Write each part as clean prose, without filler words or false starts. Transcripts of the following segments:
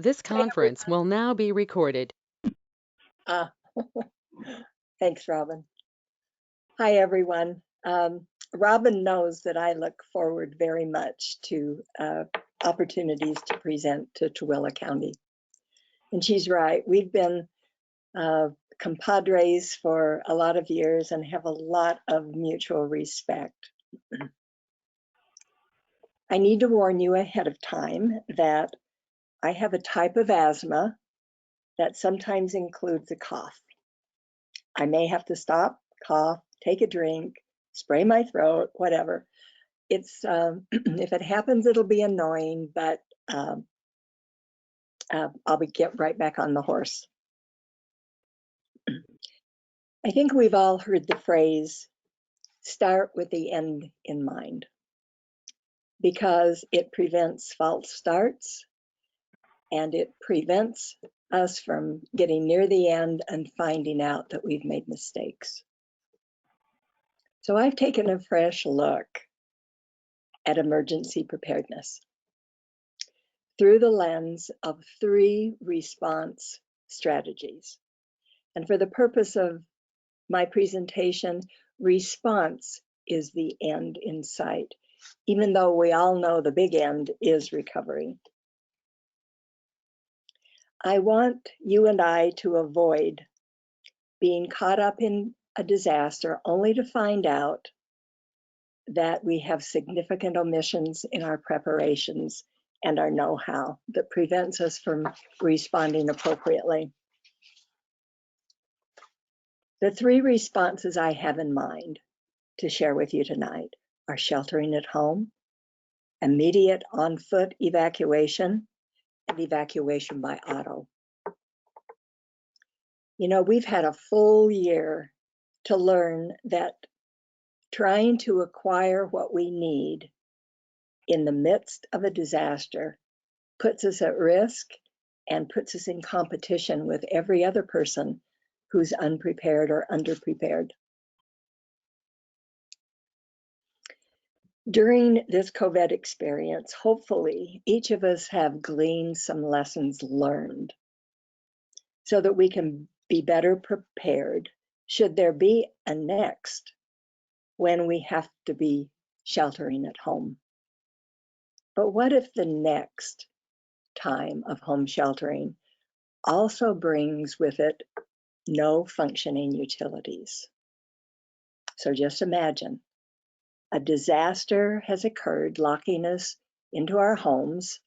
This Hi, conference will now be recorded. everyone. Thanks, Robin. Hi, everyone. Robin knows that I look forward very much to opportunities to present to Tooele County. And she's right. We've been compadres for a lot of years and have a lot of mutual respect. I need to warn you ahead of time that I have a type of asthma that sometimes includes a cough. I may have to stop, cough, take a drink, spray my throat, whatever. It's if it happens, it'll be annoying, but I'll get right back on the horse. I think we've all heard the phrase, start with the end in mind, because it prevents false starts and it prevents us from getting near the end and finding out that we've made mistakes. So I've taken a fresh look at emergency preparedness through the lens of 3 response strategies. And for the purpose of my presentation, response is the end in sight, even though we all know the big end is recovery. I want you and I to avoid being caught up in a disaster only to find out that we have significant omissions in our preparations and our know-how that prevents us from responding appropriately. The 3 responses I have in mind to share with you tonight are sheltering at home, immediate on-foot evacuation, and evacuation by auto. You know, we've had a full year to learn that trying to acquire what we need in the midst of a disaster puts us at risk and puts us in competition with every other person who's unprepared or underprepared. During this COVID experience, hopefully each of us have gleaned some lessons learned so that we can be better prepared should there be a next when we have to be sheltering at home. But what if the next time of home sheltering also brings with it no functioning utilities? So just imagine a disaster has occurred, locking us into our homes.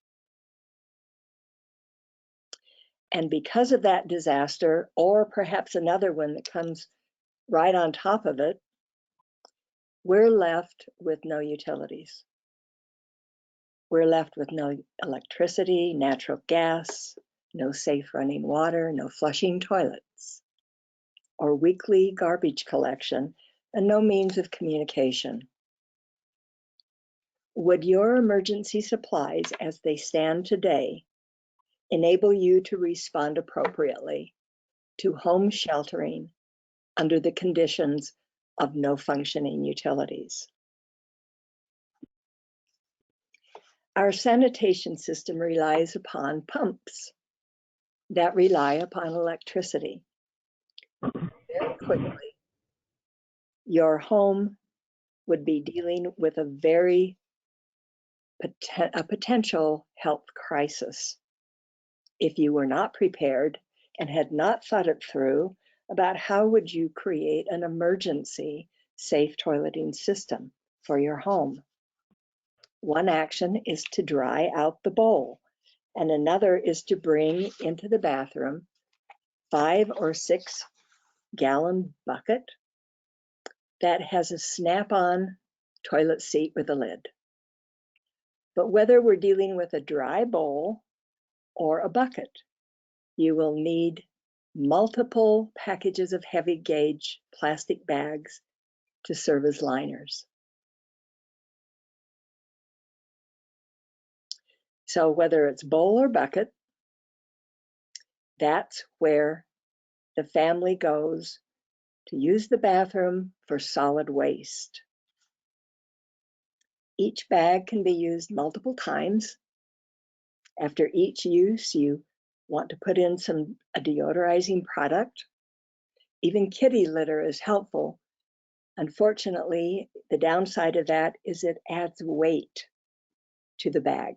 And because of that disaster, or perhaps another one that comes right on top of it, we're left with no utilities. We're left with no electricity, natural gas, no safe running water, no flushing toilets, or weekly garbage collection, and no means of communication. Would your emergency supplies as they stand today enable you to respond appropriately to home sheltering under the conditions of no functioning utilities? Our sanitation system relies upon pumps that rely upon electricity. Very quickly, your home would be dealing with a potential health crisis if you were not prepared and had not thought it through about how would you create an emergency safe toileting system for your home. One action is to dry out the bowl, and another is to bring into the bathroom 5 or 6 gallon bucket that has a snap-on toilet seat with a lid. But whether we're dealing with a dry bowl or a bucket, you will need multiple packages of heavy gauge plastic bags to serve as liners. So whether it's bowl or bucket, that's where the family goes to use the bathroom for solid waste. Each bag can be used multiple times, After each use, you want to put in a deodorizing product. Even kitty litter is helpful. Unfortunately, the downside of that is it adds weight to the bag.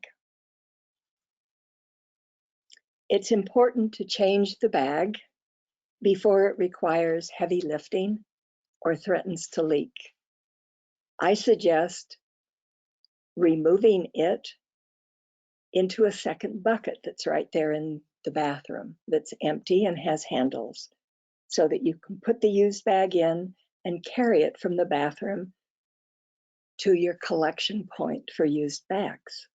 It's important to change the bag before it requires heavy lifting or threatens to leak. I suggest removing it into a second bucket that's right there in the bathroom that's empty and has handles, so that you can put the used bag in and carry it from the bathroom to your collection point for used bags.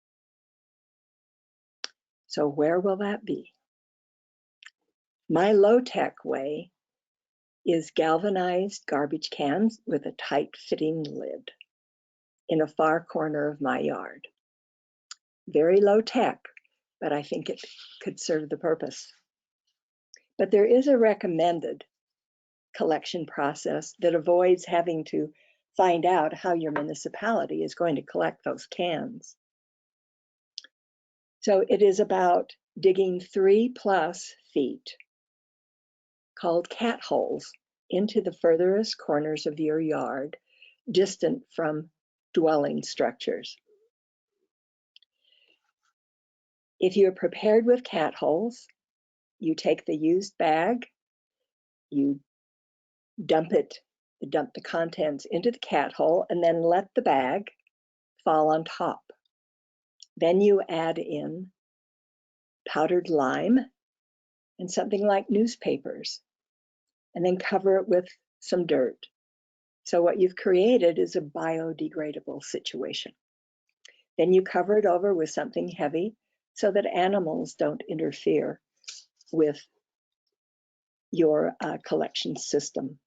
So where will that be? My low-tech way is galvanized garbage cans with a tight-fitting lid in a far corner of my yard. Very low-tech, but I think it could serve the purpose. But there is a recommended collection process that avoids having to find out how your municipality is going to collect those cans. So it is about digging 3+ feet, called cat holes, into the furthest corners of your yard, distant from dwelling structures. If you're prepared with cat holes, you take the used bag, you dump the contents into the cat hole, and then let the bag fall on top. Then you add in powdered lime and something like newspapers, and then cover it with some dirt. So what you've created is a biodegradable situation. Then you cover it over with something heavy so that animals don't interfere with your collection system.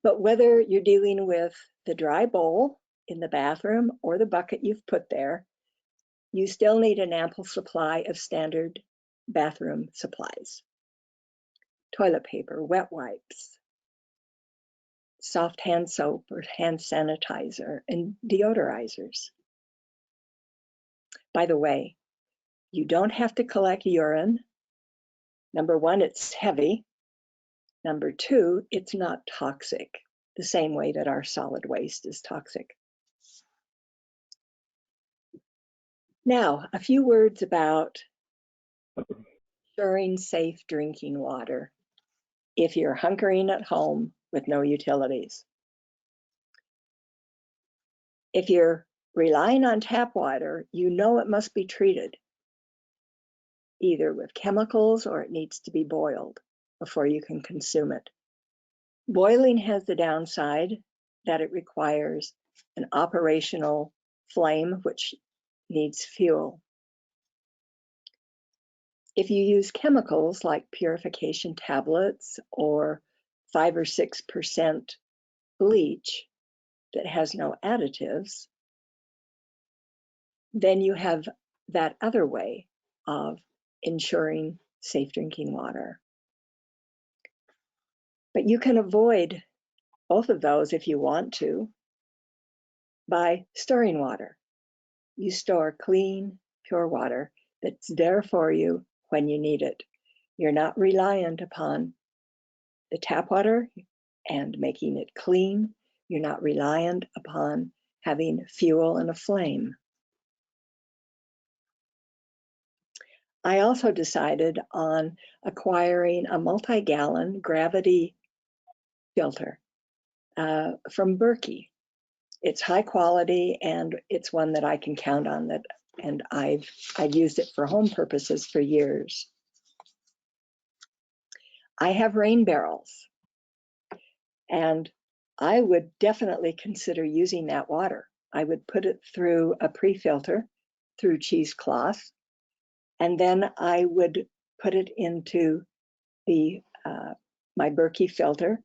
But whether you're dealing with the dry bowl in the bathroom or the bucket you've put there, you still need an ample supply of standard bathroom supplies. Toilet paper, wet wipes, soft hand soap or hand sanitizer, and deodorizers. By the way, you don't have to collect urine. Number one, it's heavy. Number two, it's not toxic, the same way that our solid waste is toxic. Now, a few words about ensuring safe drinking water if you're hunkering at home with no utilities. If you're relying on tap water, you know it must be treated either with chemicals or it needs to be boiled before you can consume it. Boiling has the downside that it requires an operational flame, which needs fuel. If you use chemicals like purification tablets or 5 or 6% bleach that has no additives, then you have that other way of ensuring safe drinking water. But you can avoid both of those if you want to by storing water. You store clean, pure water that's there for you when you need it. You're not reliant upon the tap water and making it clean. You're not reliant upon having fuel and a flame. I also decided on acquiring a multi-gallon gravity filter from Berkey. It's high quality and it's one that I can count on, and I've used it for home purposes for years. I have rain barrels, and I would definitely consider using that water. I would put it through a pre-filter through cheesecloth, and then I would put it into the my Berkey filter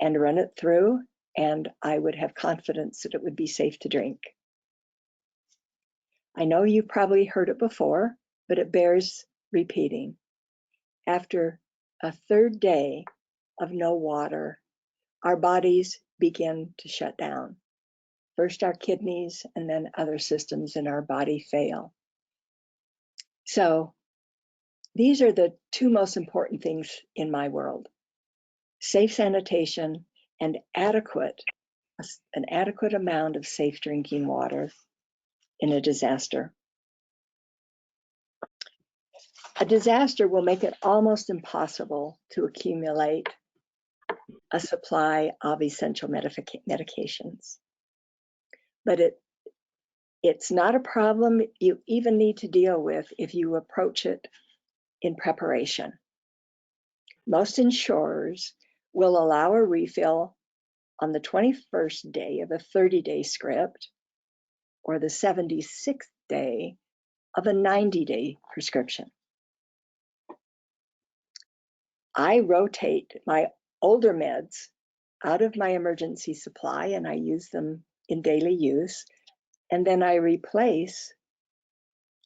and run it through, and I would have confidence that it would be safe to drink. I know you've probably heard it before, but it bears repeating. After a third day of no water, our bodies begin to shut down. First our kidneys, and then other systems in our body fail. So these are the two most important things in my world: safe sanitation and an adequate amount of safe drinking water in a disaster. A disaster will make it almost impossible to accumulate a supply of essential medications. But it's not a problem you even need to deal with if you approach it in preparation. Most insurers will allow a refill on the 21st day of a 30-day script or the 76th day of a 90-day prescription. I rotate my older meds out of my emergency supply and I use them in daily use, and then I replace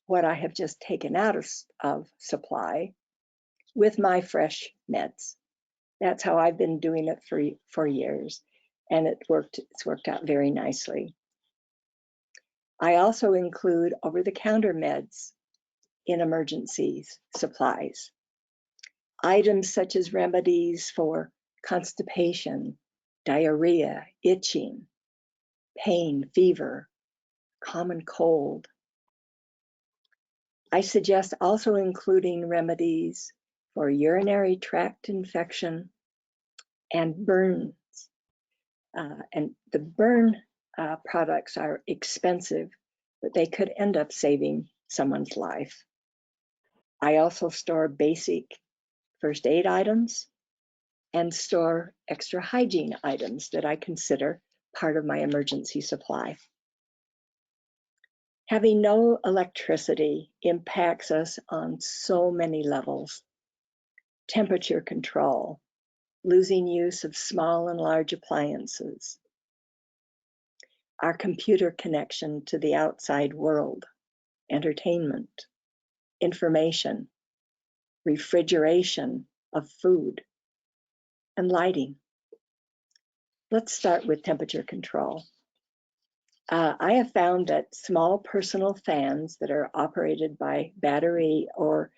what I have just taken out of supply with my fresh meds. That's how I've been doing it for years, and it's worked out very nicely. I also include over-the-counter meds in emergencies supplies. Items such as remedies for constipation, diarrhea, itching, pain, fever, common cold. I suggest also including remedies for urinary tract infection and burns. And the burn products are expensive, but they could end up saving someone's life. I also store basic first aid items and store extra hygiene items that I consider part of my emergency supply. Having no electricity impacts us on so many levels. Temperature control, losing use of small and large appliances, our computer connection to the outside world, entertainment, information, refrigeration of food, and lighting. Let's start with temperature control. I have found that small personal fans that are operated by battery or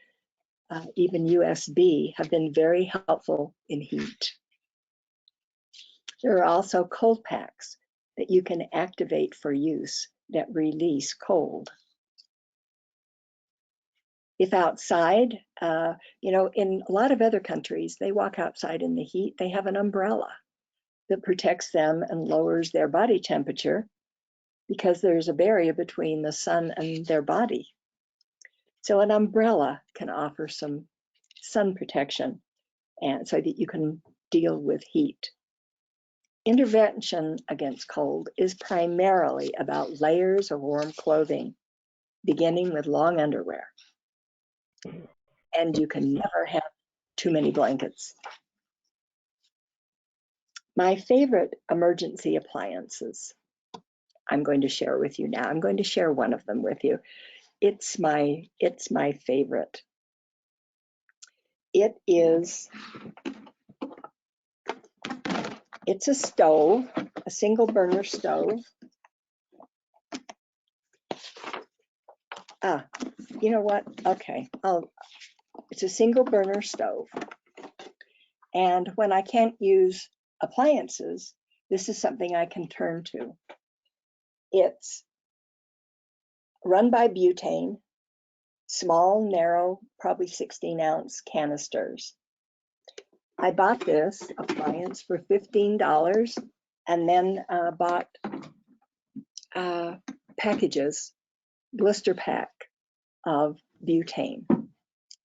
even USB have been very helpful in heat. There are also cold packs that you can activate for use that release cold. If outside, in a lot of other countries, they walk outside in the heat, they have an umbrella that protects them and lowers their body temperature because there's a barrier between the sun and their body. So an umbrella can offer some sun protection and so that you can deal with heat. Intervention against cold is primarily about layers of warm clothing, beginning with long underwear. And you can never have too many blankets. My favorite emergency appliances, I'm going to share with you now. I'm going to share one of them with you. It's my favorite. It's a stove, a single burner stove. You know what? Okay, it's a single burner stove. And when I can't use appliances, this is something I can turn to. It's run by butane, small, narrow, probably 16-ounce canisters. I bought this appliance for $15 and then bought packages, blister pack of butane.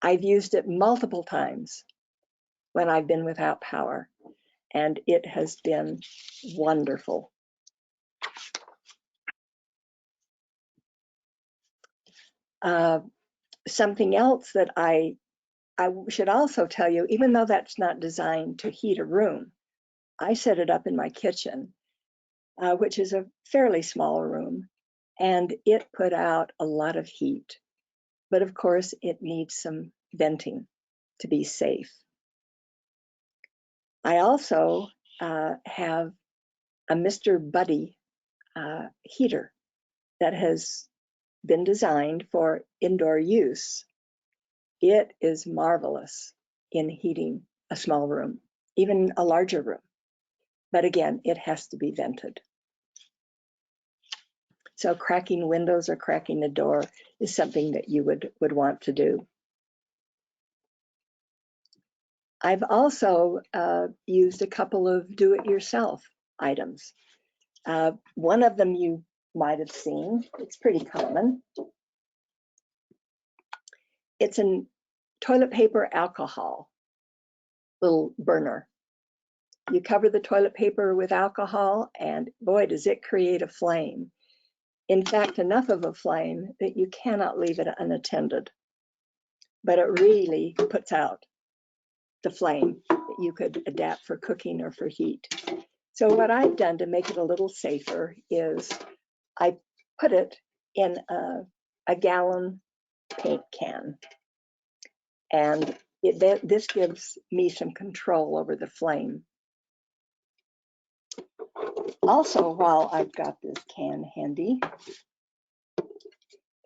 I've used it multiple times when I've been without power, and it has been wonderful. Something else that I should also tell you, even though that's not designed to heat a room, I set it up in my kitchen, which is a fairly small room, and it put out a lot of heat. But of course, it needs some venting to be safe. I also have a Mr. Buddy heater that has been designed for indoor use. It is marvelous in heating a small room, even a larger room. But again, it has to be vented. So cracking windows or cracking a door is something that you would want to do. I've also used a couple of do-it-yourself items. One of them you might have seen. It's pretty common. It's a toilet paper alcohol little burner. You cover the toilet paper with alcohol, and boy, does it create a flame. In fact, enough of a flame that you cannot leave it unattended. But it really puts out the flame that you could adapt for cooking or for heat. So what I've done to make it a little safer is I put it in a gallon paint can. And this gives me some control over the flame. Also, while I've got this can handy,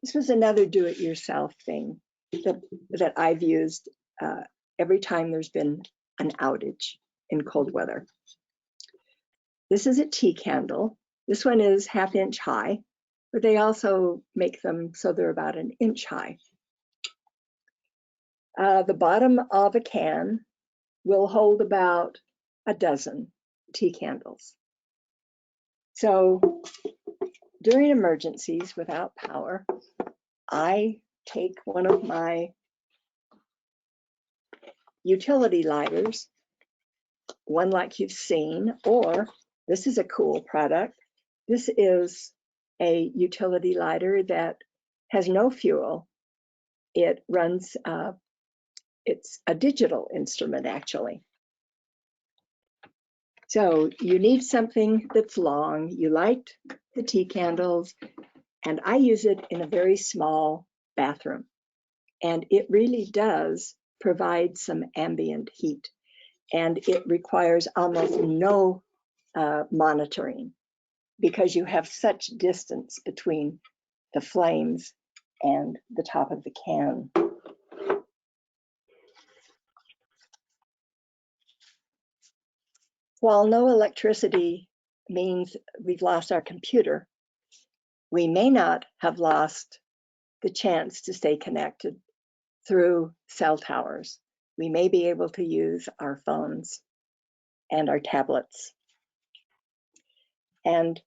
this was another do-it-yourself thing that I've used every time there's been an outage in cold weather. This is a tea candle. This one is 1/2 inch high, but they also make them so they're about 1 inch high. The bottom of a can will hold about a dozen tea candles. So during emergencies without power, I take one of my utility lighters, one like you've seen, or this is a cool product. This is a utility lighter that has no fuel. It runs, it's a digital instrument actually. So you need something that's long. You light the tea candles, and I use it in a very small bathroom. And it really does provide some ambient heat, and it requires almost no monitoring because you have such distance between the flames and the top of the can. While no electricity means we've lost our computer, we may not have lost the chance to stay connected through cell towers. We may be able to use our phones and our tablets. And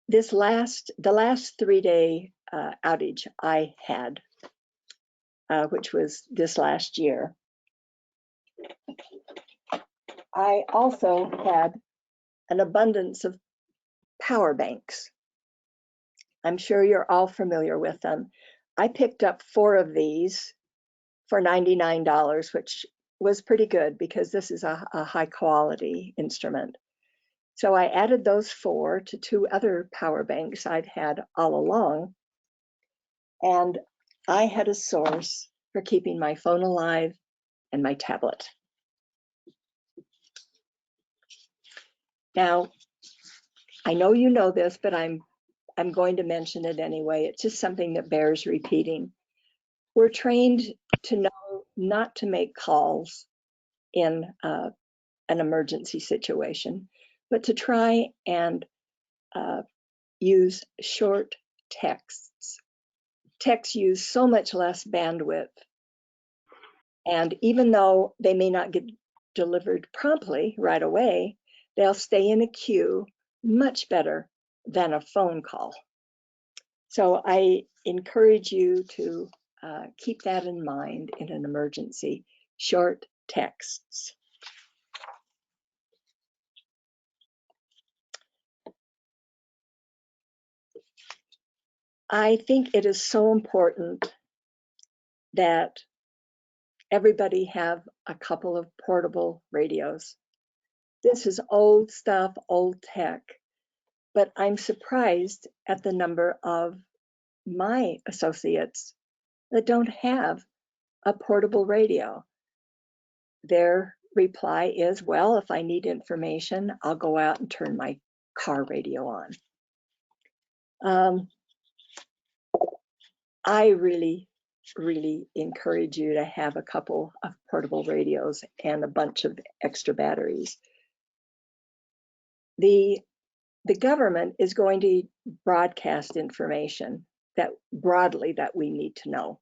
the last 3-day outage I had, which was this last year, I also had an abundance of power banks. I'm sure you're all familiar with them. I picked up 4 of these for $99, which was pretty good because this is a high quality instrument. So I added those 4 to 2 other power banks I'd had all along. And I had a source for keeping my phone alive and my tablet. Now, I know you know this, but I'm going to mention it anyway. It's just something that bears repeating. We're trained to know not to make calls in an emergency situation, but to try and use short texts. Texts use so much less bandwidth. And even though they may not get delivered promptly right away, they'll stay in a queue much better than a phone call. So I encourage you to keep that in mind in an emergency, short texts. I think it is so important that everybody have a couple of portable radios. This is old stuff, old tech, but I'm surprised at the number of my associates that don't have a portable radio. Their reply is, well, if I need information, I'll go out and turn my car radio on. I really encourage you to have a couple of portable radios and a bunch of extra batteries. The government is going to broadcast information that broadly that we need to know.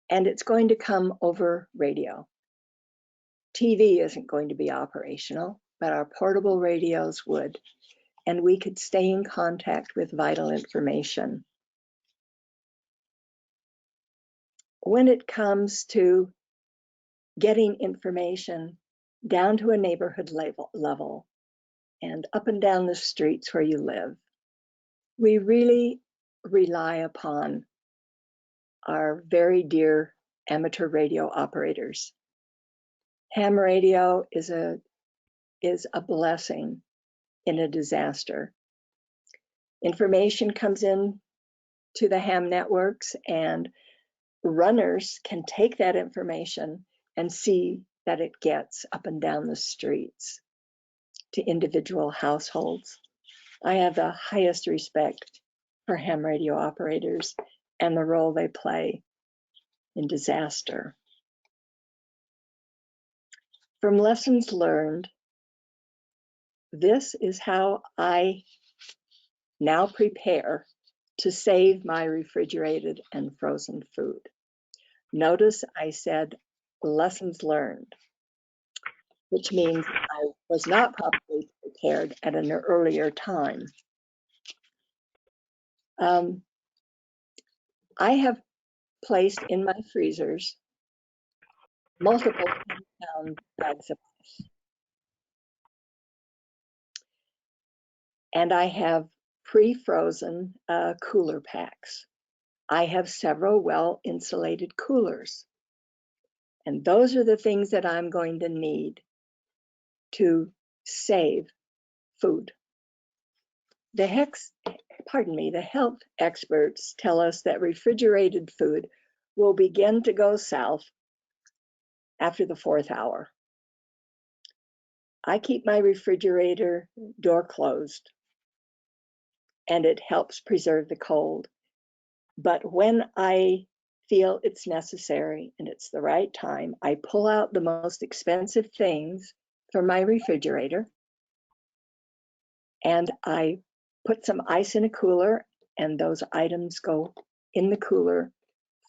And it's going to come over radio. TV isn't going to be operational, but our portable radios would, and we could stay in contact with vital information. When it comes to getting information down to a neighborhood level and up and down the streets where you live, we really rely upon our very dear amateur radio operators. Ham radio is a blessing in a disaster. Information comes in to the ham networks, and runners can take that information and see that it gets up and down the streets to individual households. I have the highest respect for ham radio operators and the role they play in disaster. From lessons learned, this is how I now prepare to save my refrigerated and frozen food. Notice I said lessons learned, which means I was not properly prepared at an earlier time. I have placed in my freezers multiple 10-pound bags of ice. And I have pre-frozen cooler packs. I have several well-insulated coolers. And those are the things that I'm going to need to save food. The health experts tell us that refrigerated food will begin to go south after the 4th hour. I keep my refrigerator door closed, and it helps preserve the cold. But when I feel it's necessary and it's the right time, I pull out the most expensive things from my refrigerator, and I put some ice in a cooler, and those items go in the cooler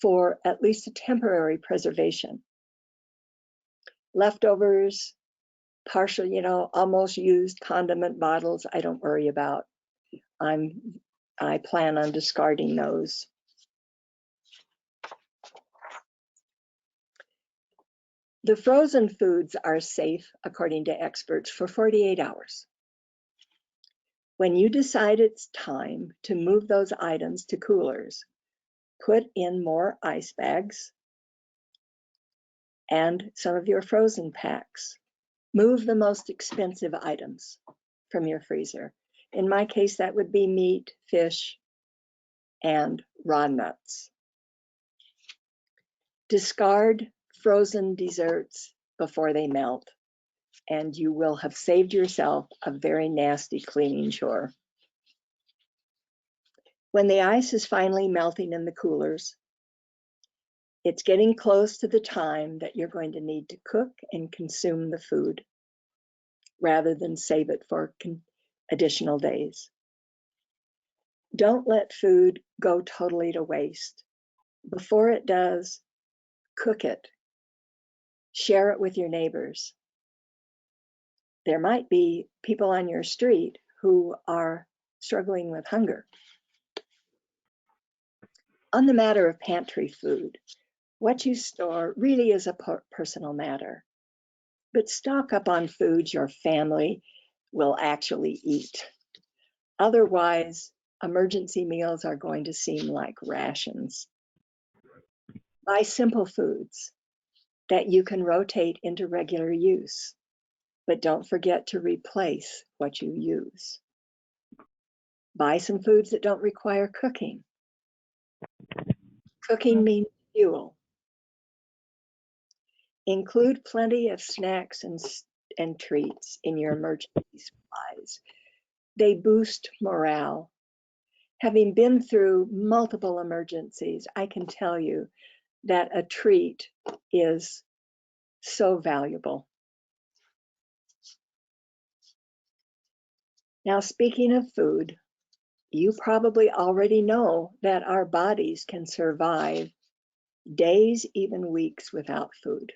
for at least a temporary preservation. Leftovers, partial, almost used condiment bottles, I don't worry about. I plan on discarding those. The frozen foods are safe, according to experts, for 48 hours. When you decide it's time to move those items to coolers, put in more ice bags and some of your frozen packs. Move the most expensive items from your freezer. In my case, that would be meat, fish, and raw nuts. Discard frozen desserts before they melt, and you will have saved yourself a very nasty cleaning chore. When the ice is finally melting in the coolers, it's getting close to the time that you're going to need to cook and consume the food, rather than save it for additional days. Don't let food go totally to waste. Before it does, cook it. Share it with your neighbors. There might be people on your street who are struggling with hunger. On the matter of pantry food, what you store really is a personal matter. But stock up on foods your family will actually eat. Otherwise, emergency meals are going to seem like rations. Buy simple foods that you can rotate into regular use, but don't forget to replace what you use. Buy some foods that don't require cooking. Cooking means fuel. Include plenty of snacks and treats in your emergency supplies. They boost morale. Having been through multiple emergencies, I can tell you that a treat is so valuable. Now, speaking of food, you probably already know that our bodies can survive days, even weeks without food.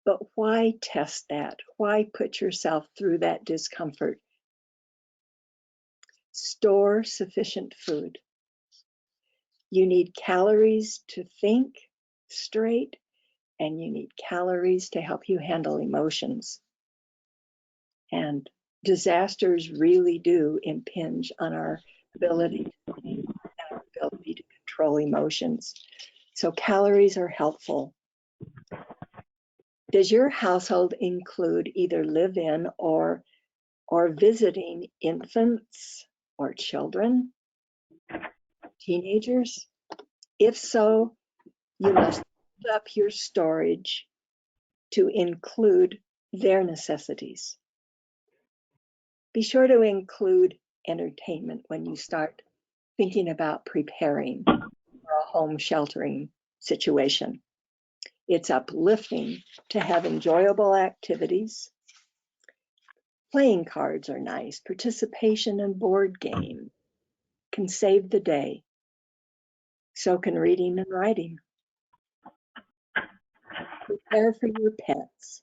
But why test that? Why put yourself through that discomfort? Store sufficient food. You need calories to think straight, and you need calories to help you handle emotions. And disasters really do impinge on our ability to think and our ability to control emotions. So calories are helpful. Does your household include either live-in or visiting infants or children, teenagers? If so, you must build up your storage to include their necessities. Be sure to include entertainment when you start thinking about preparing for a home sheltering situation. It's uplifting to have enjoyable activities. Playing cards are nice. Participation in board game can save the day. So can reading and writing. Prepare for your pets.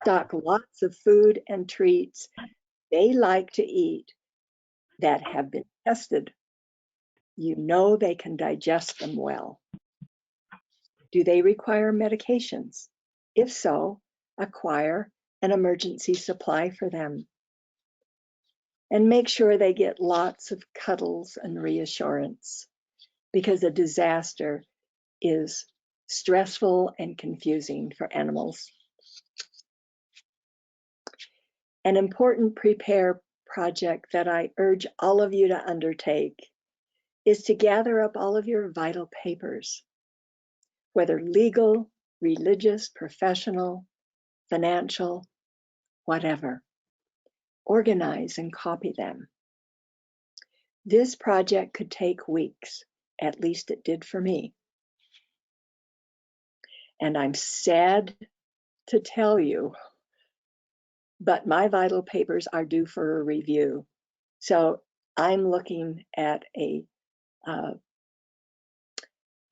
Stock lots of food and treats they like to eat that have been tested. You know they can digest them well. Do they require medications? If so, acquire an emergency supply for them. And make sure they get lots of cuddles and reassurance, because a disaster is stressful and confusing for animals. An important prepare project that I urge all of you to undertake is to gather up all of your vital papers, whether legal, religious, professional, financial, whatever. Organize and copy them. This project could take weeks, at least it did for me. And I'm sad to tell you, but my vital papers are due for a review. So I'm looking at a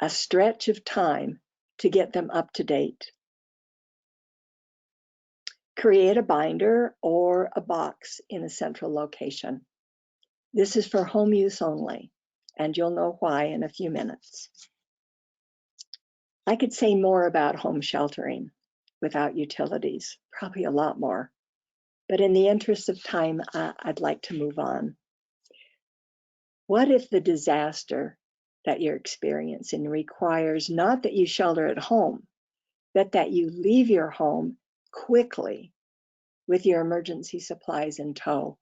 stretch of time to get them up to date. Create a binder or a box in a central location. This is for home use only, and you'll know why in a few minutes. I could say more about home sheltering without utilities, probably a lot more. But in the interest of time, I'd like to move on. What if the disaster that you're experiencing requires not that you shelter at home, but that you leave your home quickly with your emergency supplies in tow?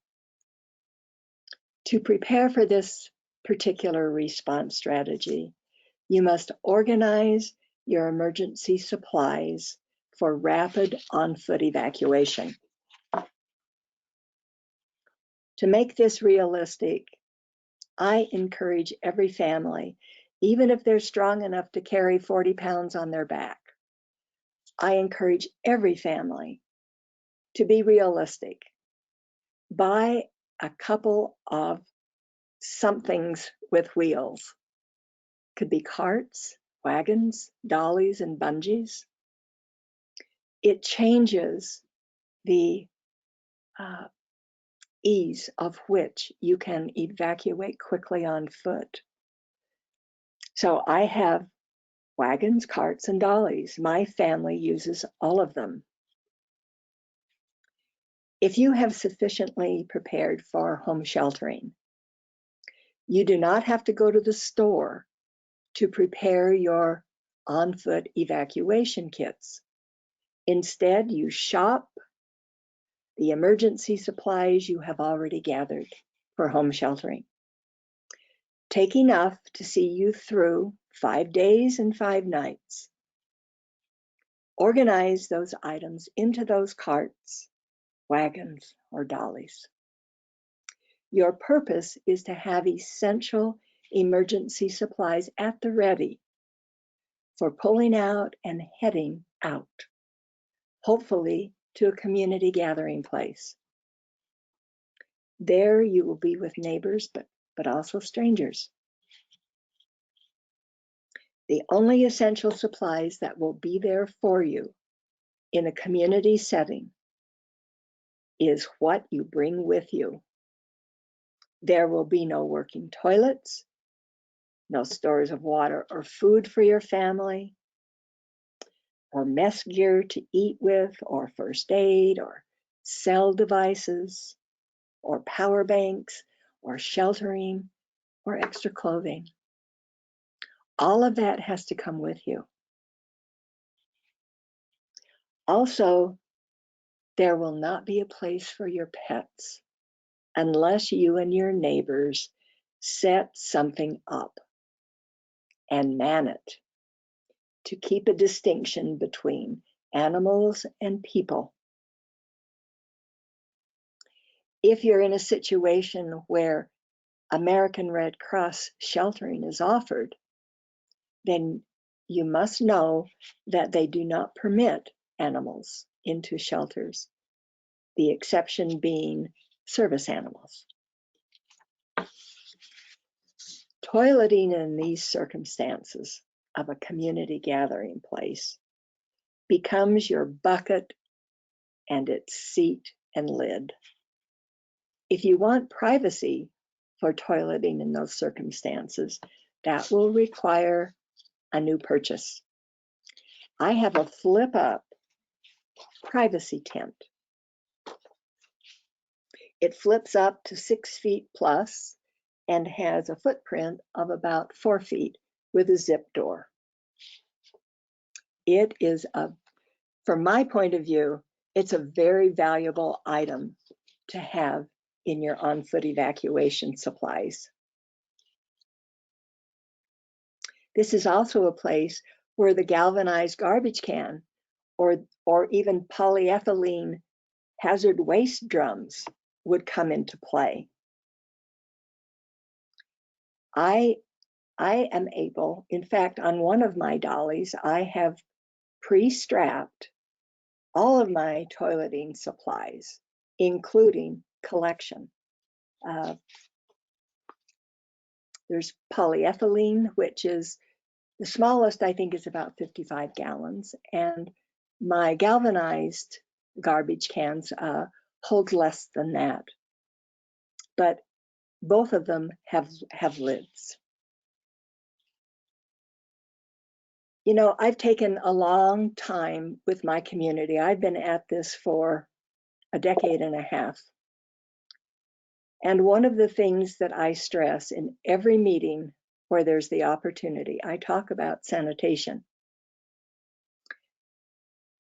To prepare for this particular response strategy, you must organize your emergency supplies for rapid on-foot evacuation. To make this realistic, I encourage every family, even if they're strong enough to carry 40 pounds on their back, I encourage every family to be realistic. Buy a couple of somethings with wheels. Could be carts, wagons, dollies, and bungees. It changes the ease of which you can evacuate quickly on foot. So I have wagons, carts, and dollies. My family uses all of them. If you have sufficiently prepared for home sheltering, you do not have to go to the store to prepare your on-foot evacuation kits. Instead, you shop the emergency supplies you have already gathered for home sheltering. Take enough to see you through 5 days and 5 nights. Organize those items into those carts, wagons, or dollies. Your purpose is to have essential emergency supplies at the ready for pulling out and heading out, hopefully to a community gathering place. There you will be with neighbors, but also strangers. The only essential supplies that will be there for you in a community setting is what you bring with you. There will be no working toilets, no stores of water or food for your family, or mess gear to eat with, or first aid, or cell devices, or power banks, or sheltering, or extra clothing. All of that has to come with you. Also, there will not be a place for your pets unless you and your neighbors set something up and man it to keep a distinction between animals and people. If you're in a situation where American Red Cross sheltering is offered, then you must know that they do not permit animals into shelters, the exception being service animals. Toileting in these circumstances of a community gathering place becomes your bucket and its seat and lid. If you want privacy for toileting in those circumstances, that will require a new purchase. I have a flip-up privacy tent. It flips up to 6 feet plus and has a footprint of about 4 feet with a zip door. It is from my point of view, it's a very valuable item to have in your on-foot evacuation supplies. This is also a place where the galvanized garbage can or even polyethylene hazard waste drums would come into play. I am able, in fact, on one of my dollies, I have pre-strapped all of my toileting supplies, including collection. There's polyethylene, which is the smallest, I think, is about 55 gallons. And my galvanized garbage cans hold less than that. But both of them have lids. You know, I've taken a long time with my community. I've been at this for a decade and a half. And one of the things that I stress in every meeting where there's the opportunity, I talk about sanitation.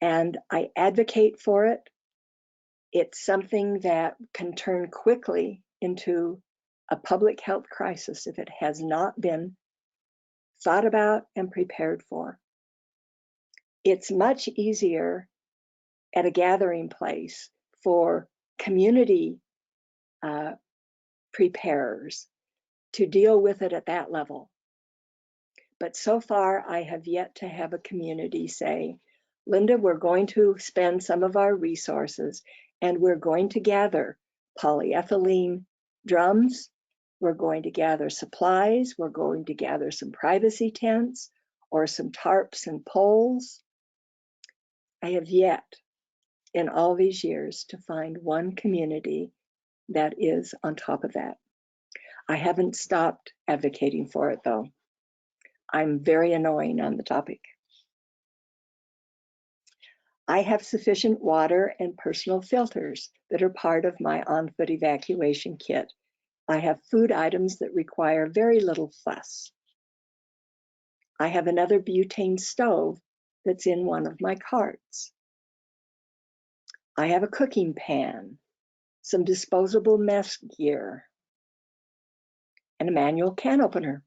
And I advocate for it. It's something that can turn quickly into a public health crisis if it has not been thought about and prepared for. It's much easier at a gathering place for community preparers to deal with it at that level. But so far, I have yet to have a community say, Linda, we're going to spend some of our resources and we're going to gather polyethylene drums, we're going to gather supplies, we're going to gather some privacy tents or some tarps and poles. I have yet in all these years to find one community that is on top of that. I haven't stopped advocating for it though. I'm very annoying on the topic. I have sufficient water and personal filters that are part of my on-foot evacuation kit. I have food items that require very little fuss. I have another butane stove that's in one of my carts. I have a cooking pan, some disposable mess gear, and a manual can opener.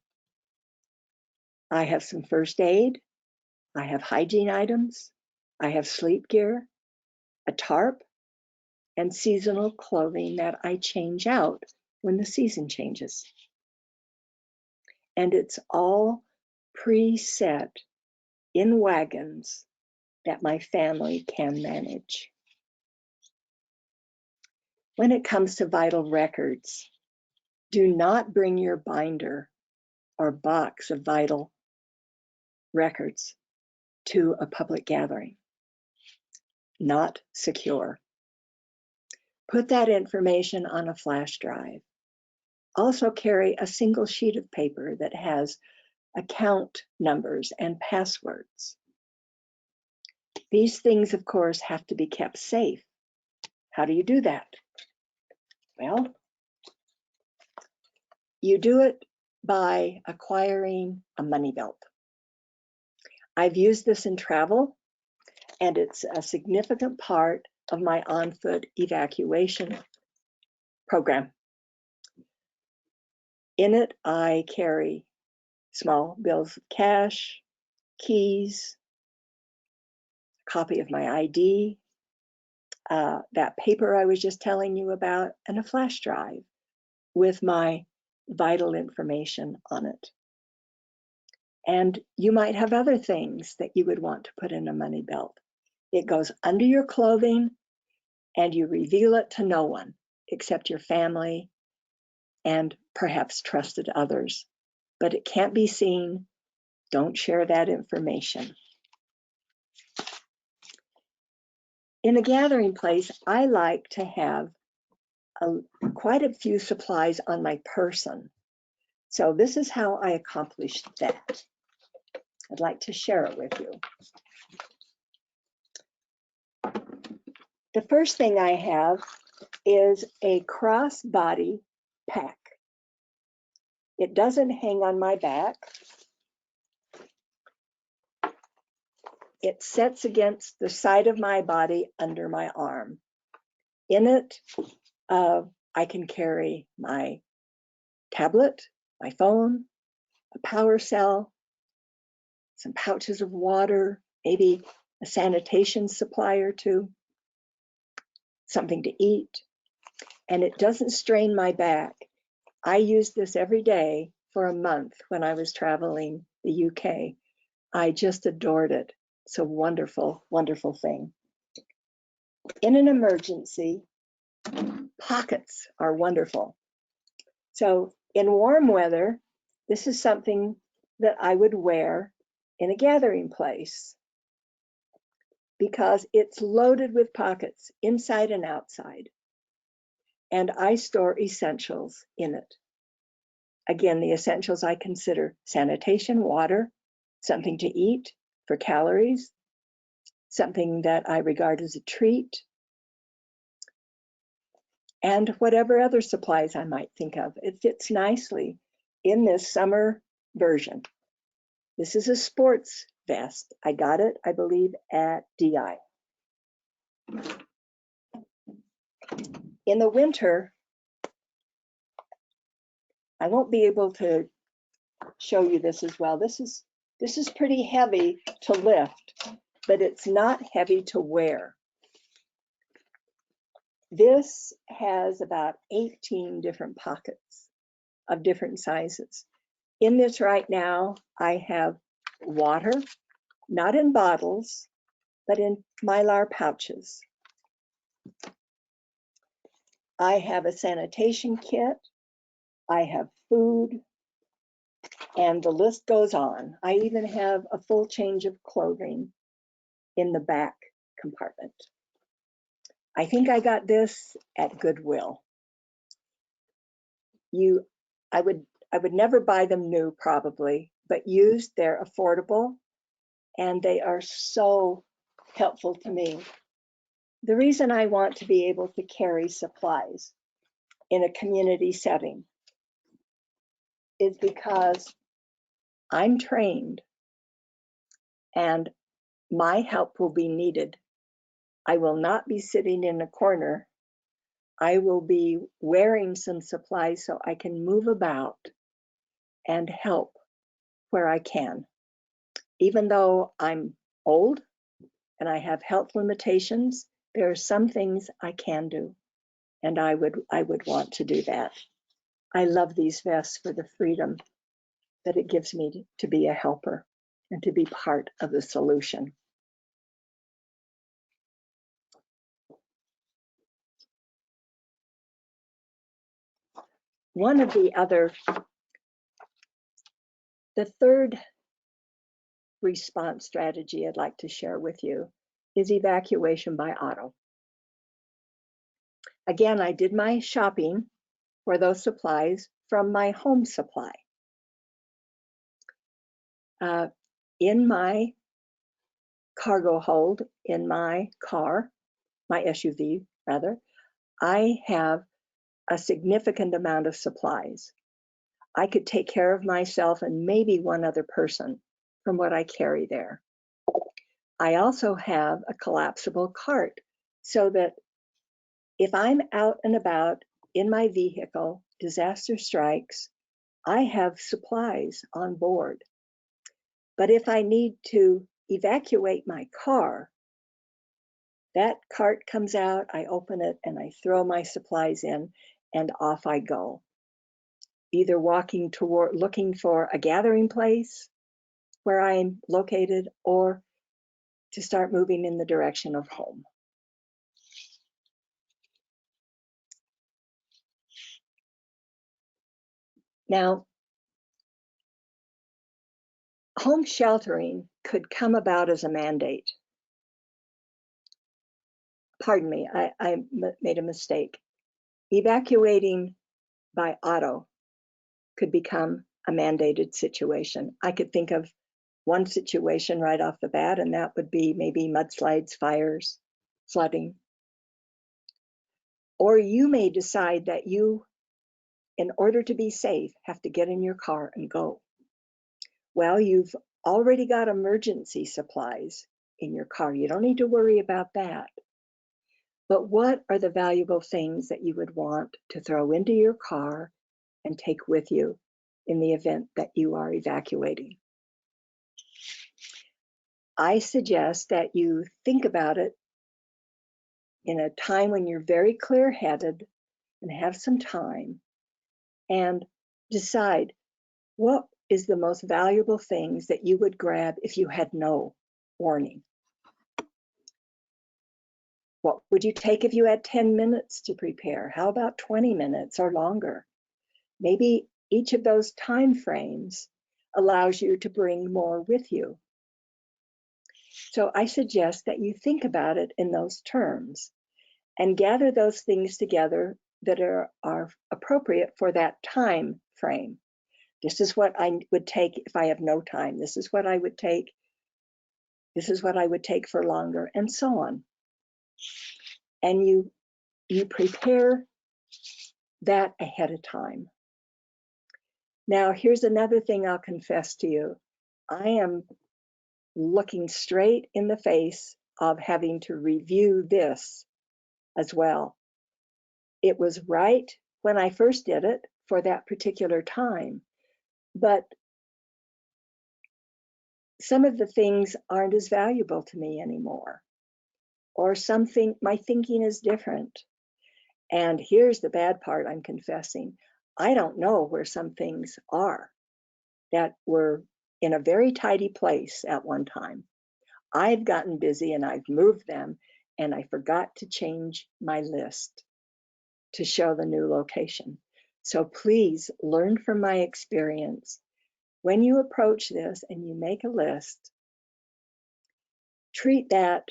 I have some first aid. I have hygiene items. I have sleep gear, a tarp, and seasonal clothing that I change out when the season changes. And it's all preset in wagons that my family can manage. When it comes to vital records, do not bring your binder or box of vital records to a public gathering. Not secure. Put that information on a flash drive. Also carry a single sheet of paper that has account numbers and passwords. These things, of course, have to be kept safe. How do you do that? Well, you do it by acquiring a money belt. I've used this in travel, and it's a significant part of my on-foot evacuation program. In it, I carry small bills of cash, keys, a copy of my ID, that paper I was just telling you about, and a flash drive with my vital information on it. And you might have other things that you would want to put in a money belt. It goes under your clothing, and you reveal it to no one except your family and perhaps trusted others. But it can't be seen. Don't share that information. In a gathering place, I like to have quite a few supplies on my person. So this is how I accomplished that. I'd like to share it with you. The first thing I have is a crossbody pack. It doesn't hang on my back. It sits against the side of my body under my arm. In it, I can carry my tablet, my phone, a power cell, some pouches of water, maybe a sanitation supply or two, something to eat, and it doesn't strain my back. I used this every day for a month when I was traveling the UK. I just adored it. It's a wonderful, wonderful thing. In an emergency, pockets are wonderful. So in warm weather, this is something that I would wear in a gathering place because it's loaded with pockets inside and outside. And I store essentials in it. Again, the essentials I consider sanitation, water, something to eat for calories, something that I regard as a treat, and whatever other supplies I might think of. It fits nicely in this summer version. This is a sports vest. I got it, I believe, at DI. In the winter, I won't be able to show you this as well. This is pretty heavy to lift, but it's not heavy to wear. This has about 18 different pockets of different sizes. In this right now, I have water, not in bottles, but in Mylar pouches. I have a sanitation kit, I have food, and the list goes on. I even have a full change of clothing in the back compartment. I think I got this at Goodwill. I would never buy them new probably, but used, they're affordable and they are so helpful to me. The reason I want to be able to carry supplies in a community setting is because I'm trained and my help will be needed. I will not be sitting in a corner. I will be wearing some supplies so I can move about and help where I can. Even though I'm old and I have health limitations, There are some things I can do, and I would want to do that. I love these vests for the freedom that it gives me to be a helper and to be part of the solution. The third response strategy I'd like to share with you is evacuation by auto. Again, I did my shopping for those supplies from my home supply. In my cargo hold in my car, my SUV rather, I have a significant amount of supplies. I could take care of myself and maybe one other person from what I carry there. I also have a collapsible cart so that if I'm out and about in my vehicle, disaster strikes, I have supplies on board. But if I need to evacuate my car, that cart comes out, I open it, and I throw my supplies in, and off I go. Either walking toward, looking for a gathering place where I'm located, or to start moving in the direction of home. Now, home sheltering could come about as a mandate. Pardon me, I made a mistake. Evacuating by auto could become a mandated situation. I could think of one situation right off the bat, and that would be maybe mudslides, fires, flooding. Or you may decide that you, in order to be safe, have to get in your car and go. Well, you've already got emergency supplies in your car. You don't need to worry about that. But what are the valuable things that you would want to throw into your car and take with you in the event that you are evacuating? I suggest that you think about it in a time when you're very clear-headed and have some time, and decide what is the most valuable things that you would grab if you had no warning. What would you take if you had 10 minutes to prepare? How about 20 minutes or longer? Maybe each of those time frames allows you to bring more with you. So I suggest that you think about it in those terms and gather those things together that are appropriate for that time frame. This is what I would take if I have no time. This is what I would take. This is what I would take for longer, and so on. And you prepare that ahead of time. Now, here's another thing I'll confess to you. I am looking straight in the face of having to review this as well. It was right when I first did it for that particular time, but some of the things aren't as valuable to me anymore, or my thinking is different. And here's the bad part I'm confessing. I don't know where some things are that were in a very tidy place at one time. I've gotten busy and I've moved them, and I forgot to change my list to show the new location. So please learn from my experience. When you approach this and you make a list, treat that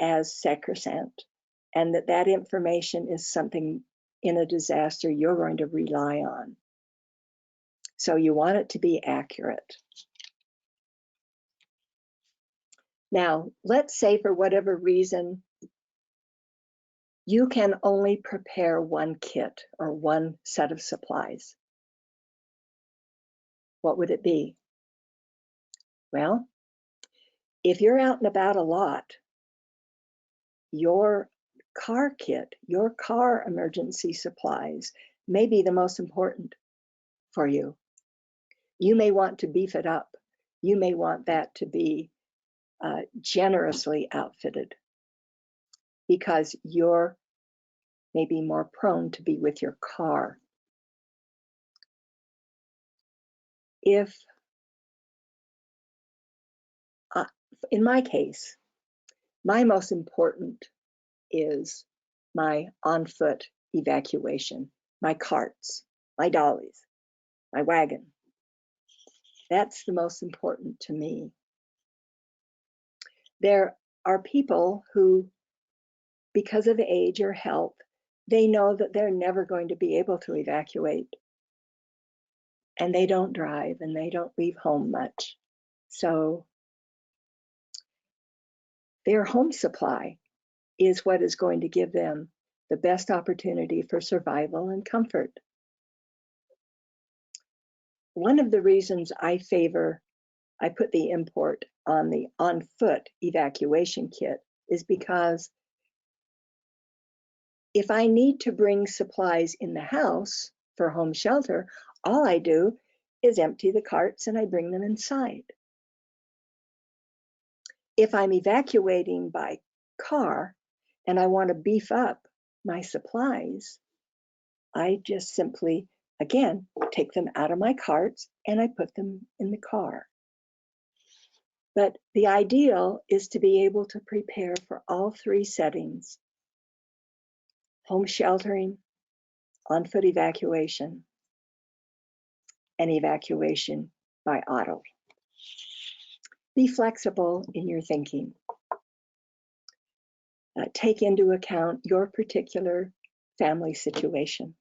as sacrosanct, and that information is something in a disaster you're going to rely on. So you want it to be accurate. Now, let's say for whatever reason, you can only prepare one kit or one set of supplies. What would it be? Well, if you're out and about a lot, your car kit, your car emergency supplies may be the most important for you. You may want to beef it up. You may want that to be generously outfitted. because you're maybe more prone to be with your car. If, in my case, my most important is my on-foot evacuation, my carts, my dollies, my wagon. That's the most important to me. There are people who, because of age or health, they know that they're never going to be able to evacuate. And they don't drive and they don't leave home much. So their home supply is what is going to give them the best opportunity for survival and comfort. One of the reasons I put the import on the on-foot evacuation kit is because if I need to bring supplies in the house for home shelter, all I do is empty the carts and I bring them inside. If I'm evacuating by car and I want to beef up my supplies, I just simply, again, take them out of my carts and I put them in the car. But the ideal is to be able to prepare for all three settings: home sheltering, on-foot evacuation, and evacuation by auto. Be flexible in your thinking. Take into account your particular family situation.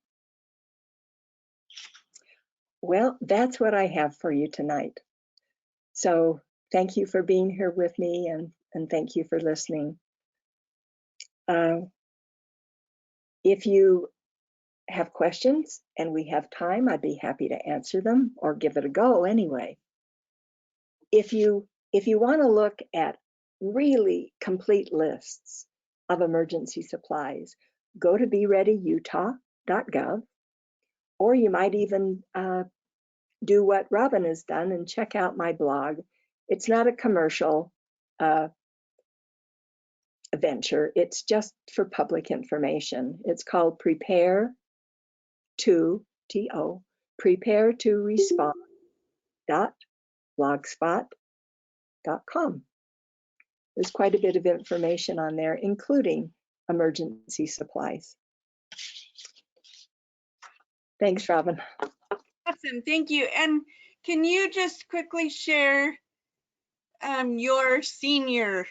Well, that's what I have for you tonight. So thank you for being here with me, and thank you for listening. If you have questions and we have time, I'd be happy to answer them or give it a go anyway. If you want to look at really complete lists of emergency supplies, go to bereadyutah.gov, or you might even do what Robin has done and check out my blog. It's not a commercial venture. It's just for public information. It's called preparetorespond.blogspot.com. There's quite a bit of information on there, including emergency supplies. Thanks, Robin. Awesome, thank you. And can you just quickly share your senior,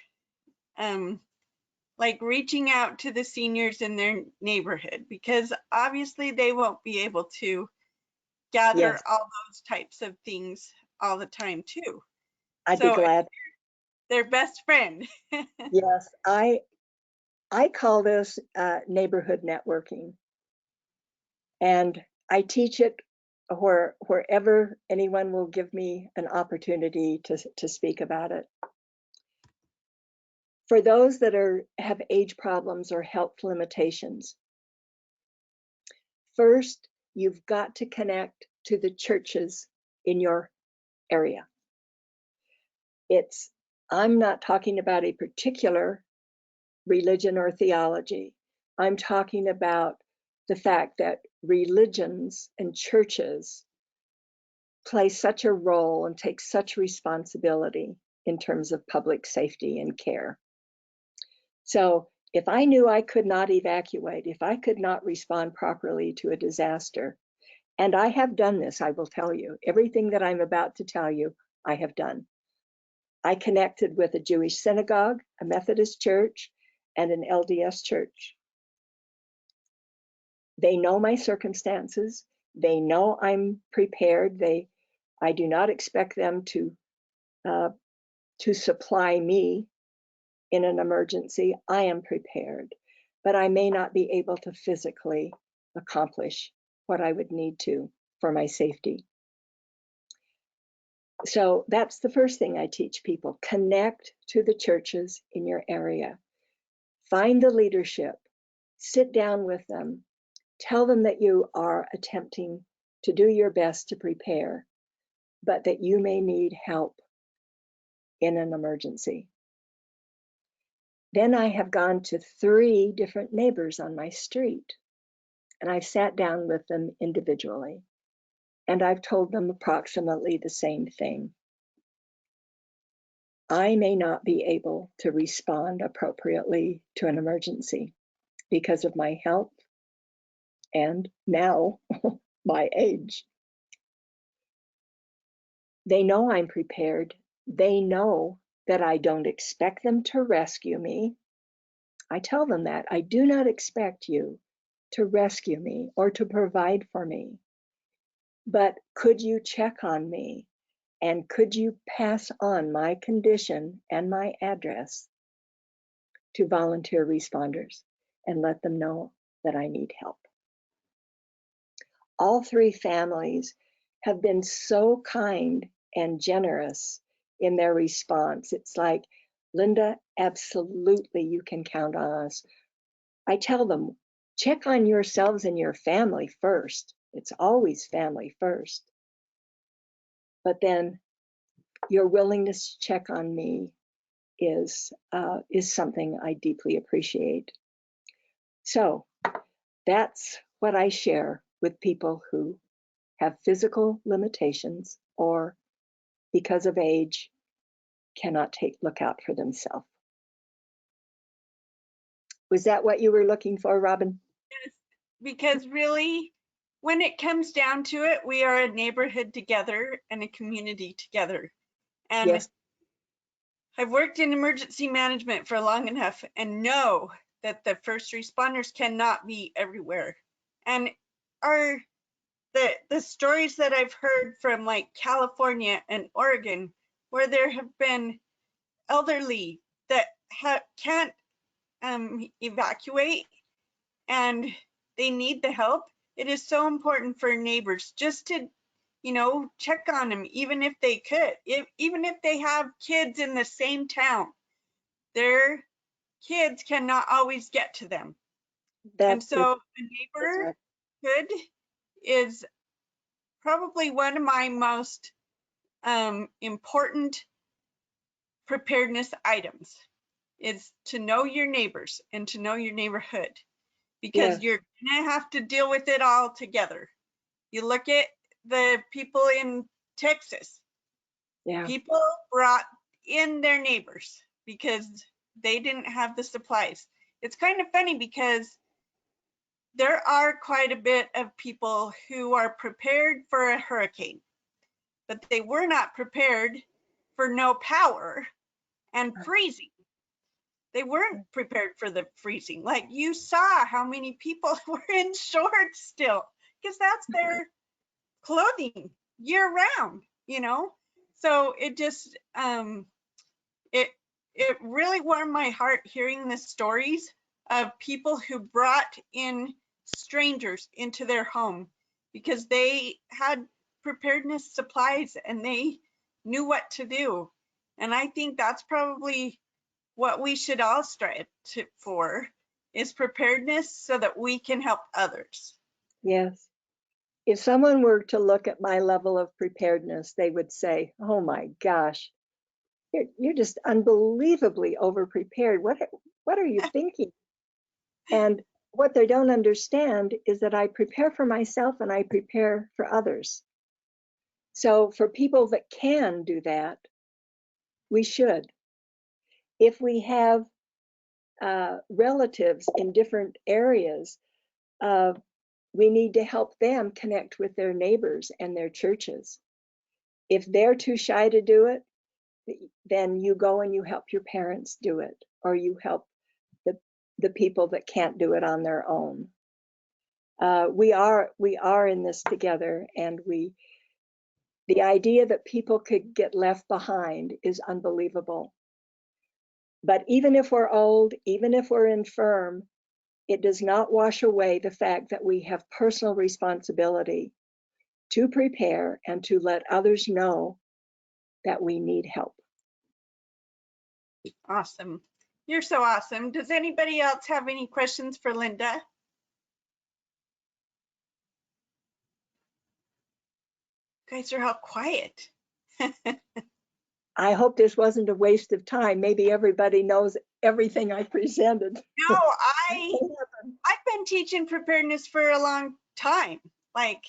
like reaching out to the seniors in their neighborhood, because obviously they won't be able to gather Yes. all those types of things all the time too. I'd be glad. Their best friend. Yes, I call this neighborhood networking, and I teach it wherever anyone will give me an opportunity to speak about it. For those that have age problems or health limitations, first, you've got to connect to the churches in your area. I'm not talking about a particular religion or theology. I'm talking about the fact that religions and churches play such a role and take such responsibility in terms of public safety and care. So if I knew I could not evacuate, if I could not respond properly to a disaster, and I have done this, I will tell you, everything that I'm about to tell you, I have done. I connected with a Jewish synagogue, a Methodist church, and an LDS church. They know my circumstances. They know I'm prepared. I do not expect them to supply me in an emergency. I am prepared, but I may not be able to physically accomplish what I would need to for my safety. So that's the first thing I teach people. Connect to the churches in your area. Find the leadership. Sit down with them. Tell them that you are attempting to do your best to prepare, but that you may need help in an emergency. Then I have gone to 3 different neighbors on my street, and I've sat down with them individually, and I've told them approximately the same thing. I may not be able to respond appropriately to an emergency because of my health and now my age. They know I'm prepared. They know that I don't expect them to rescue me. I tell them that I do not expect you to rescue me or to provide for me, but could you check on me and could you pass on my condition and my address to volunteer responders and let them know that I need help. All 3 families have been so kind and generous in their response. It's like, Linda, absolutely, you can count on us. I tell them, check on yourselves and your family first. It's always family first. But then your willingness to check on me is something I deeply appreciate. So that's what I share with people who have physical limitations or because of age cannot look out for themselves. Was that what you were looking for, Robin? Yes, because really, when it comes down to it, we are a neighborhood together and a community together. And Yes. I've worked in emergency management for long enough and know that the first responders cannot be everywhere. And the stories that I've heard from like California and Oregon, where there have been elderly that can't evacuate and they need the help, it is so important for neighbors just to, check on them, even if they could, even if they have kids in the same town, their kids cannot always get to them. And so a neighborhood is probably one of my most important preparedness items, is to know your neighbors and to know your neighborhood, because you're gonna have to deal with it all together. You look at the people in Texas, people brought in their neighbors because they didn't have the supplies. It's kind of funny because there are quite a bit of people who are prepared for a hurricane, but they were not prepared for no power and freezing. They weren't prepared for the freezing. Like, you saw how many people were in shorts still, because that's their clothing year round, So it just, it really warmed my heart hearing the stories of people who brought in strangers into their home because they had preparedness supplies and they knew what to do. And I think that's probably what we should all strive for, is preparedness so that we can help others. Yes. If someone were to look at my level of preparedness, they would say, oh my gosh, you're just unbelievably over-prepared. What are you thinking? And what they don't understand is that I prepare for myself and I prepare for others. So for people that can do that, we should. If we have relatives in different areas, we need to help them connect with their neighbors and their churches. If they're too shy to do it, then you go and you help your parents do it, or you help the people that can't do it on their own. We are in this together, and the idea that people could get left behind is unbelievable. But even if we're old, even if we're infirm, it does not wash away the fact that we have personal responsibility to prepare and to let others know that we need help. Awesome. You're so awesome. Does anybody else have any questions for Linda? You guys are all quiet. I hope this wasn't a waste of time. Maybe everybody knows everything I presented. No, I've been teaching preparedness for a long time, like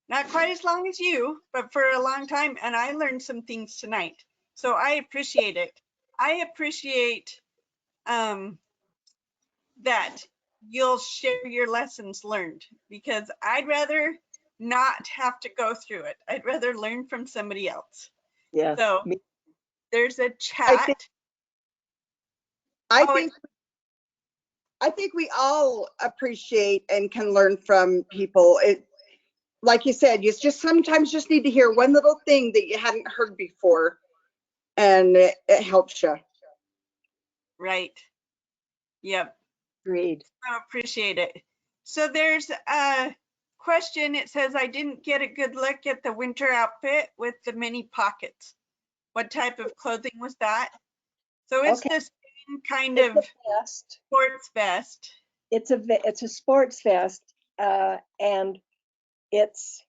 not quite as long as you, but for a long time. And I learned some things tonight. So I appreciate it. I appreciate that you'll share your lessons learned, because I'd rather not have to go through it. I'd rather learn from somebody else. Yes. So there's a I chat. think I think we all appreciate and can learn from people. It, like you said, you just sometimes just need to hear one little thing that you hadn't heard before, and it helps you. Right. Yep. Agreed. I appreciate it. So there's a question. It says, I didn't get a good look at the winter outfit with the many pockets. What type of clothing was that? So it's the same kind It's of a vest. sports vest. It's a sports vest, and it's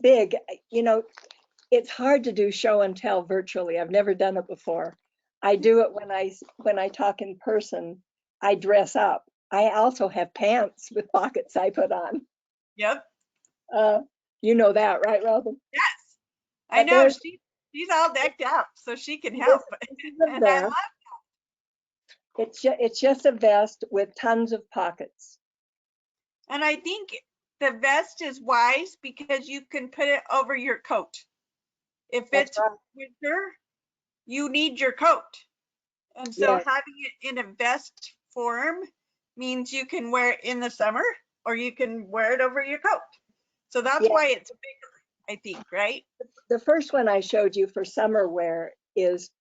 big. You know, it's hard to do show and tell virtually. I've never done it before. I do it when I talk in person. I dress up. I also have pants with pockets I put on. Yep. You know that, right, Robin? Yes. I But know she's all decked out, so she can help. And I love it's just a vest with tons of pockets. And I think the vest is wise because you can put it over your coat. If That's it's right. winter, you need your coat. And so Yes. having it in a vest form means you can wear it in the summer or you can wear it over your coat. So that's Yeah. why it's bigger, I think, right? The first one I showed you for summer wear is,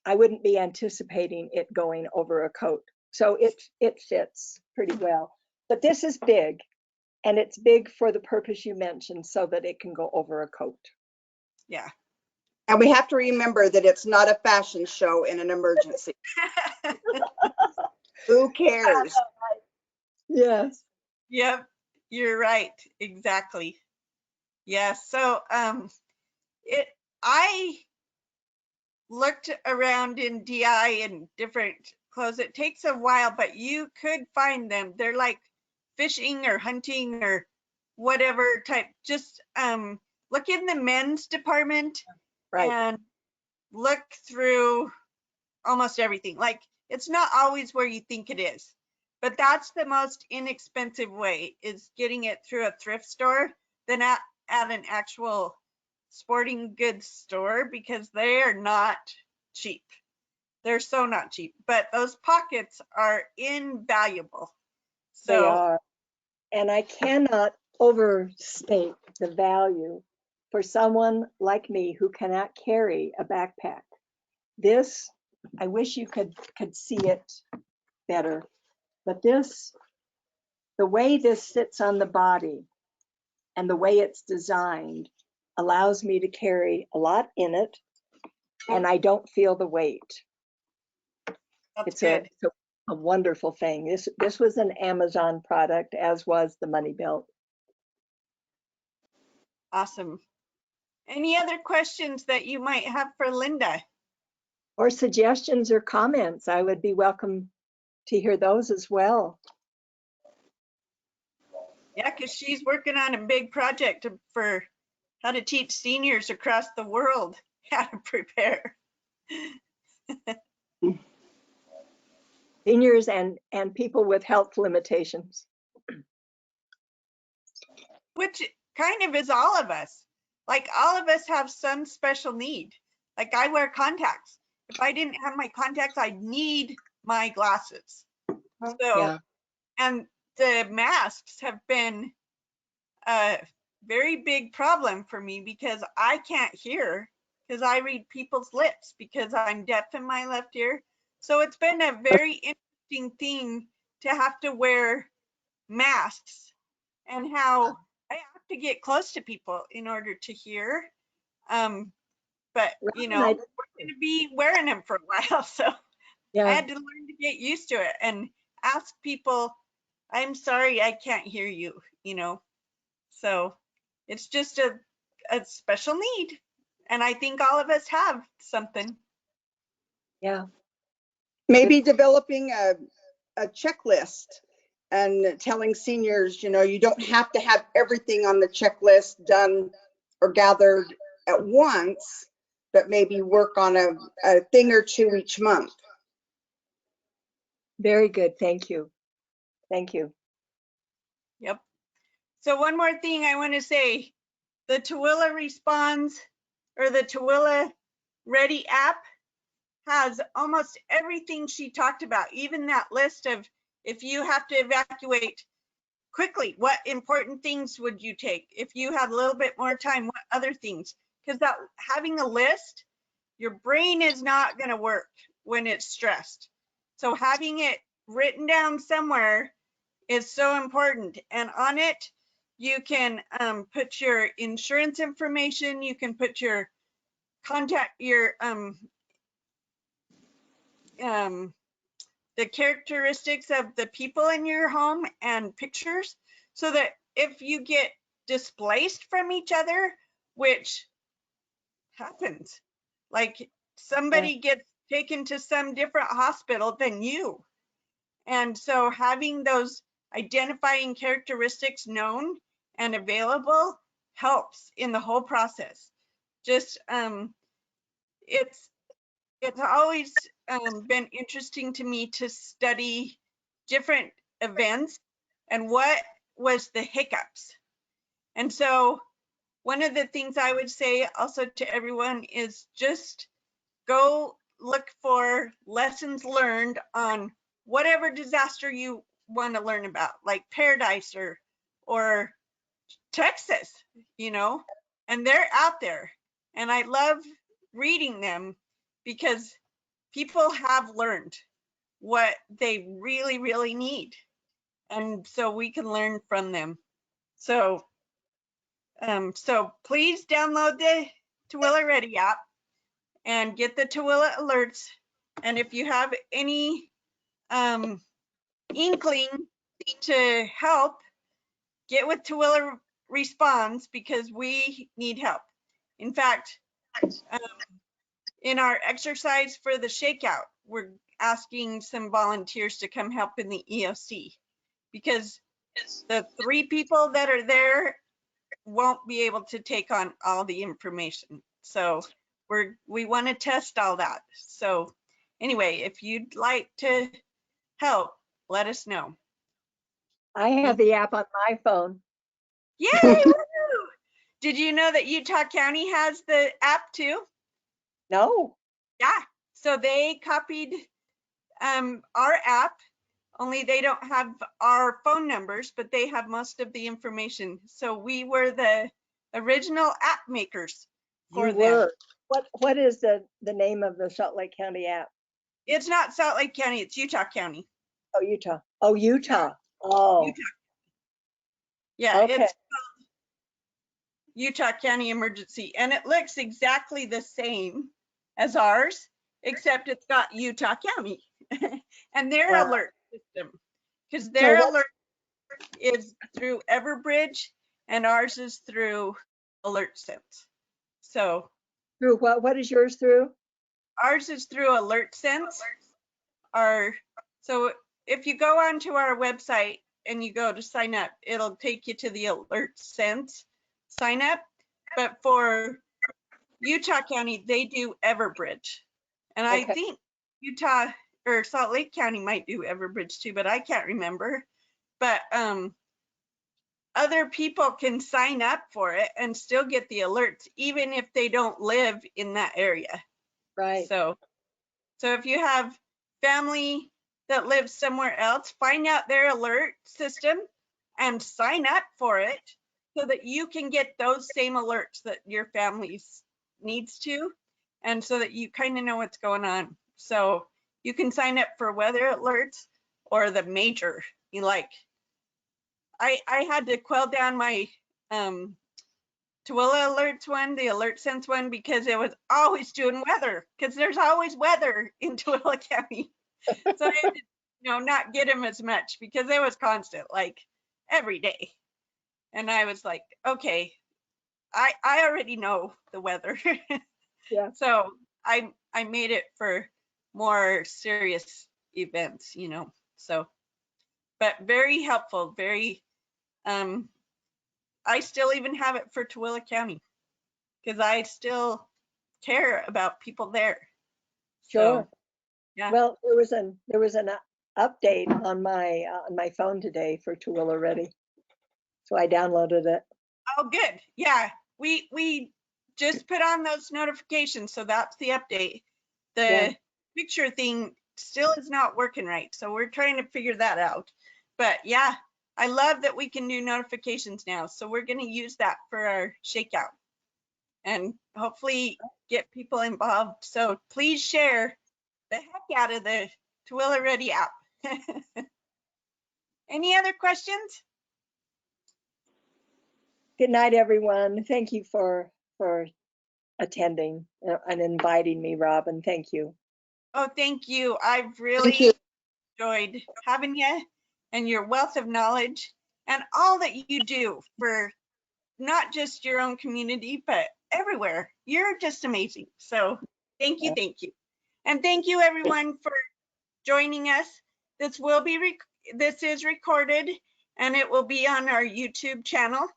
I wouldn't be anticipating it going over a coat. So it fits pretty well. But this is big, and it's big for the purpose you mentioned, so that it can go over a coat. Yeah. And we have to remember that it's not a fashion show in an emergency. Who cares? Yes. Yep, you're right. Exactly. Yes. So I looked around in DI and different clothes. It takes a while, but you could find them. They're like fishing or hunting or whatever type. Just look in the men's department, Right. and look through almost everything. Like, it's not always where you think it is, but that's the most inexpensive way, is getting it through a thrift store than at an actual sporting goods store, because they are not cheap. They're so not cheap, but those pockets are invaluable. So They are. And I cannot overstate the value for someone like me who cannot carry a backpack. This, I wish you could see it better, but this, the way this sits on the body and the way it's designed allows me to carry a lot in it, and I don't feel the weight. that's It's good. a wonderful thing. This was an Amazon product, as was the money belt. Awesome. Any other questions that you might have for Linda? Or suggestions or comments, I would be welcome to hear those as well. Yeah, because she's working on a big project for how to teach seniors across the world how to prepare. Seniors and people with health limitations. Which kind of is all of us. Like, all of us have some special need. Like, I wear contacts. If I didn't have my contacts, I'd need my glasses. So, Yeah. and the masks have been a very big problem for me, because I can't hear, because I read people's lips, because I'm deaf in my left ear. So it's been a very interesting thing to have to wear masks, and how I have to get close to people in order to hear. But you know, we're going to be wearing them for a while, so Yeah. I had to learn to get used to it and ask people, I'm sorry, I can't hear you, you know. So it's just a special need. And I think all of us have something. Yeah. Maybe developing a checklist and telling seniors, you don't have to have everything on the checklist done or gathered at once, but maybe work on a thing or two each month. Very good. Thank you. Thank you. Yep. So one more thing I want to say, the Tooele Responds or the Tooele Ready app has almost everything she talked about, even that list of if you have to evacuate quickly, what important things would you take? If you have a little bit more time, what other things? Because that having a list, your brain is not going to work when it's stressed. So having it written down somewhere is so important. And on it, you can put your insurance information, you can put your contact, your the characteristics of the people in your home and pictures, so that if you get displaced from each other, which happens, like somebody gets taken to some different hospital than you. And so having those identifying characteristics known and available helps in the whole process. Just it's always been interesting to me to study different events and what was the hiccups. And so one of the things I would say also to everyone is just go look for lessons learned on whatever disaster you want to learn about, like Paradise or Texas, and they're out there. And I love reading them because people have learned what they really, really need. And so we can learn from them. So, so please download the Tooele Ready app and get the Tooele alerts. And if you have any inkling to help, get with Tooele Responds, because we need help. In fact, in our exercise for the shakeout, we're asking some volunteers to come help in the EOC, because the 3 people that are there won't be able to take on all the information. So we want to test all that. So anyway, if you'd like to help, let us know. I have the app on my phone. Yay! Woohoo! Did you know that Utah County has the app too? No. Yeah. So they copied our app, only they don't have our phone numbers, but they have most of the information. So we were the original app makers for You them. were. What is the name of the Salt Lake County app? It's not Salt Lake County, it's Utah County. Oh, Utah. Oh, Utah. Oh. Utah. Yeah, Okay. it's called Utah County Emergency, and it looks exactly the same as ours, except it's got Utah County and their Wow. alert system, because their alert is through Everbridge and ours is through AlertSense. So Through what? What is yours through? ours is through AlertSense. So if you go onto our website and you go to sign up, it'll take you to the AlertSense sign up. But for Utah County, they do Everbridge. And I think Utah or Salt Lake County might do Everbridge too, but I can't remember. But other people can sign up for it and still get the alerts, even if they don't live in that area. Right. So if you have family that lives somewhere else, find out their alert system and sign up for it so that you can get those same alerts that your family needs to, and so that you kind of know what's going on. So you can sign up for weather alerts or the major, I had to quell down my Tooele alerts one, the AlertSense one, because it was always doing weather, because there's always weather in Tooele County. So I had to, not get them as much because it was constant, like every day. And I was like, okay, I already know the weather. Yeah. So I made it for more serious events, you know. So, but very helpful, very, I still even have it for Tooele County because I still care about people there. Sure. So, yeah. Well, there was an update on my phone today for Tooele Ready, so I downloaded it. Oh, good. Yeah, we just put on those notifications, so that's the update. The Yeah. picture thing still is not working right, so we're trying to figure that out. But yeah, I love that we can do notifications now, so we're going to use that for our shakeout and hopefully get people involved. So please share the heck out of the Tooele Ready app. Any other questions? Good night, everyone. Thank you for attending and inviting me, Robin. Thank you. Oh, thank you. I've Thank really you. enjoyed having you and your wealth of knowledge and all that you do for not just your own community, but everywhere. You're just amazing. So thank you, thank you. And thank you everyone for joining us. This will be, this is recorded and it will be on our YouTube channel.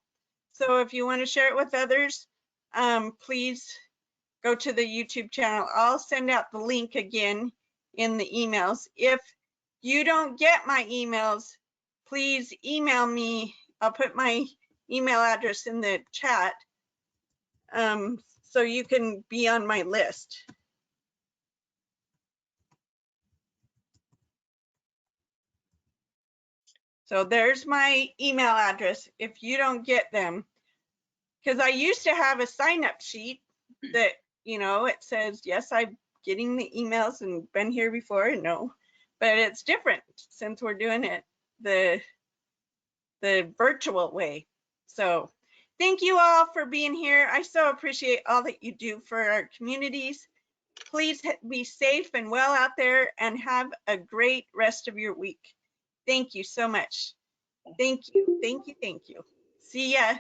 So if you want to share it with others, please go to the YouTube channel. I'll send out the link again in the emails. If you don't get my emails, please email me. I'll put my email address in the chat so you can be on my list. So there's my email address if you don't get them. Because I used to have a sign-up sheet that, you know, it says, yes, I'm getting the emails and been here before. No, but it's different since we're doing it the virtual way. So thank you all for being here. I so appreciate all that you do for our communities. Please be safe and well out there and have a great rest of your week. Thank you so much. Thank you. Thank you. Thank you. See ya.